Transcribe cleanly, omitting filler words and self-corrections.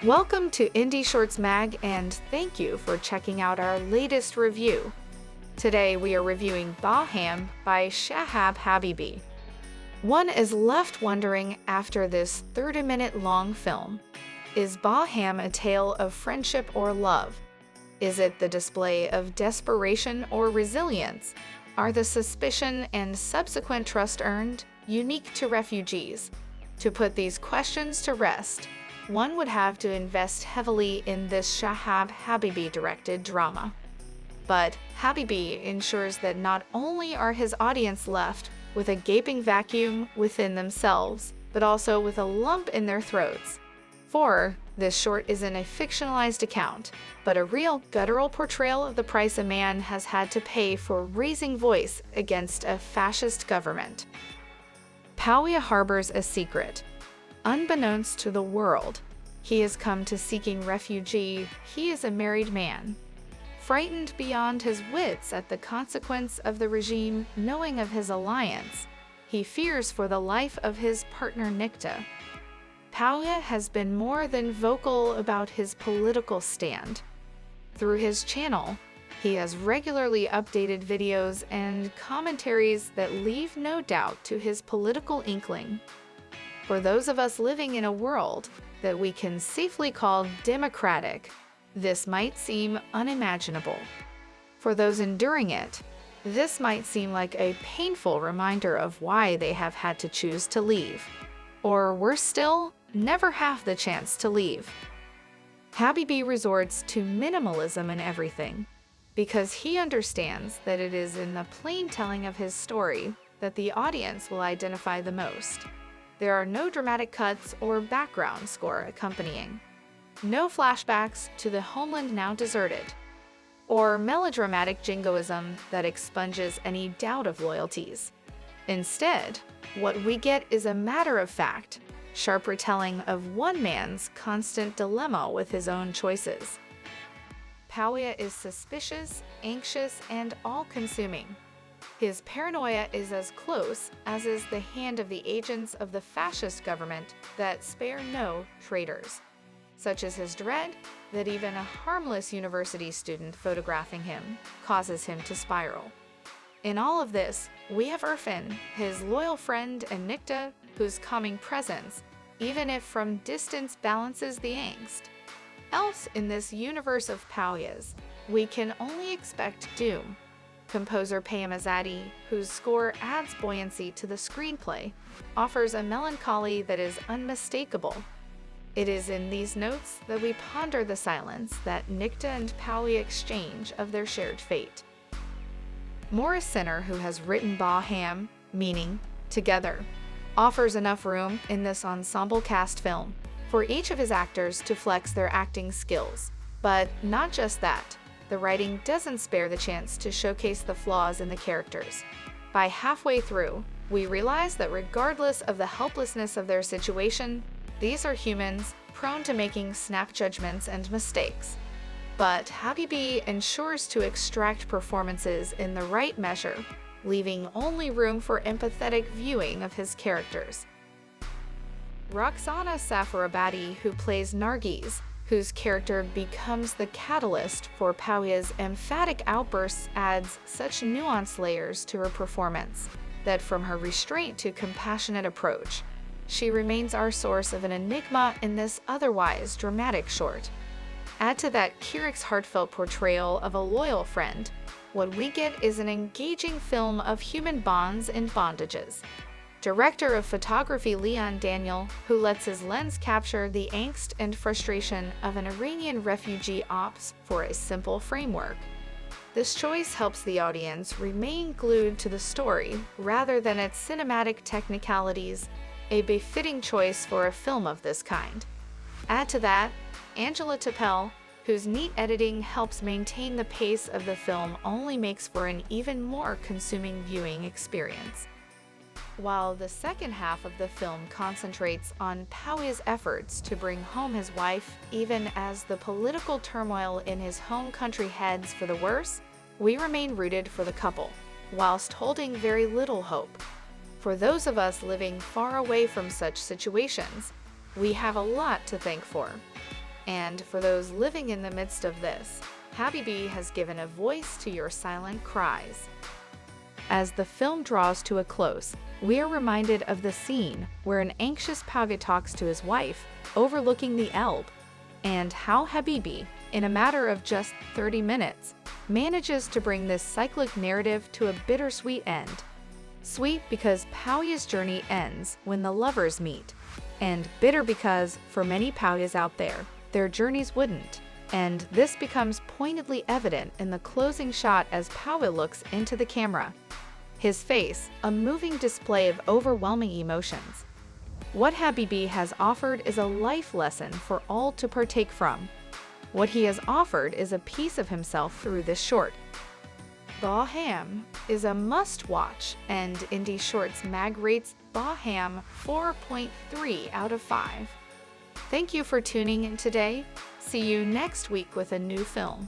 Welcome to Indie Shorts Mag, and thank you for checking out our latest review. Today we are reviewing Baham by Shahab Habibi. One is left wondering after this 30-minute long film, is Baham a tale of friendship or love? Is it the display of desperation or resilience? Are the suspicion and subsequent trust earned unique to refugees? To put these questions to rest, one would have to invest heavily in this Shahab Habibi-directed drama. But Habibi ensures that not only are his audience left with a gaping vacuum within themselves, but also with a lump in their throats. For this short isn't a fictionalized account, but a real guttural portrayal of the price a man has had to pay for raising voice against a fascist government. Pouya harbors a secret. Unbeknownst to the world, he has come to seeking refugee. He is a married man. Frightened beyond his wits at the consequence of the regime knowing of his alliance, he fears for the life of his partner Nikta. Pouya has been more than vocal about his political stand. Through his channel, he has regularly updated videos and commentaries that leave no doubt to his political inkling. For those of us living in a world that we can safely call democratic, this might seem unimaginable. For those enduring it, this might seem like a painful reminder of why they have had to choose to leave. Or worse still, never have the chance to leave. Habibi resorts to minimalism in everything, because he understands that it is in the plain telling of his story that the audience will identify the most. There are no dramatic cuts or background score accompanying. No flashbacks to the homeland now deserted, or melodramatic jingoism that expunges any doubt of loyalties. Instead, what we get is a matter-of-fact, sharp retelling of one man's constant dilemma with his own choices. Pouya is suspicious, anxious, and all-consuming. His paranoia is as close as is the hand of the agents of the fascist government that spare no traitors, such as his dread that even a harmless university student photographing him causes him to spiral. In all of this, we have Irfan, his loyal friend, and Nikta, whose calming presence, even if from distance, balances the angst. Else, in this universe of Pouyas, we can only expect doom. Composer Pouya, whose score adds buoyancy to the screenplay, offers a melancholy that is unmistakable. It is in these notes that we ponder the silence that Nikta and Pouya exchange of their shared fate. Maurice, who has written Baham, meaning together, offers enough room in this ensemble cast film for each of his actors to flex their acting skills. But not just that. The writing doesn't spare the chance to showcase the flaws in the characters. By halfway through, we realize that regardless of the helplessness of their situation, these are humans prone to making snap judgments and mistakes. But Habibi ensures to extract performances in the right measure, leaving only room for empathetic viewing of his characters. Roxana Safarabadi, who plays Nargis, whose character becomes the catalyst for Pouya's emphatic outbursts, adds such nuanced layers to her performance that from her restraint to compassionate approach, she remains our source of an enigma in this otherwise dramatic short. Add to that Kirik's heartfelt portrayal of a loyal friend, what we get is an engaging film of human bonds and bondages. Director of photography Leon Daniel, who lets his lens capture the angst and frustration of an Iranian refugee opts for a simple framework. This choice helps the audience remain glued to the story rather than its cinematic technicalities, a befitting choice for a film of this kind. Add to that, Tippel, whose neat editing helps maintain the pace of the film, only makes for an even more consuming viewing experience. While the second half of the film concentrates on Pouya's efforts to bring home his wife, even as the political turmoil in his home country heads for the worse, we remain rooted for the couple, whilst holding very little hope. For those of us living far away from such situations, we have a lot to thank for. And for those living in the midst of this, Habibi has given a voice to your silent cries. As the film draws to a close, we are reminded of the scene where an anxious Pouya talks to his wife, overlooking the Elbe, and how Habibi, in a matter of just 30 minutes, manages to bring this cyclic narrative to a bittersweet end. Sweet because Pouya's journey ends when the lovers meet, and bitter because, for many Pouyas out there, their journeys wouldn't. And this becomes pointedly evident in the closing shot as Pouya looks into the camera. His face, a moving display of overwhelming emotions. What Habibi has offered is a life lesson for all to partake from. What he has offered is a piece of himself through this short. Baham is a must-watch, and Indie Shorts Mag rates Baham 4.3 out of 5. Thank you for tuning in today. See you next week with a new film.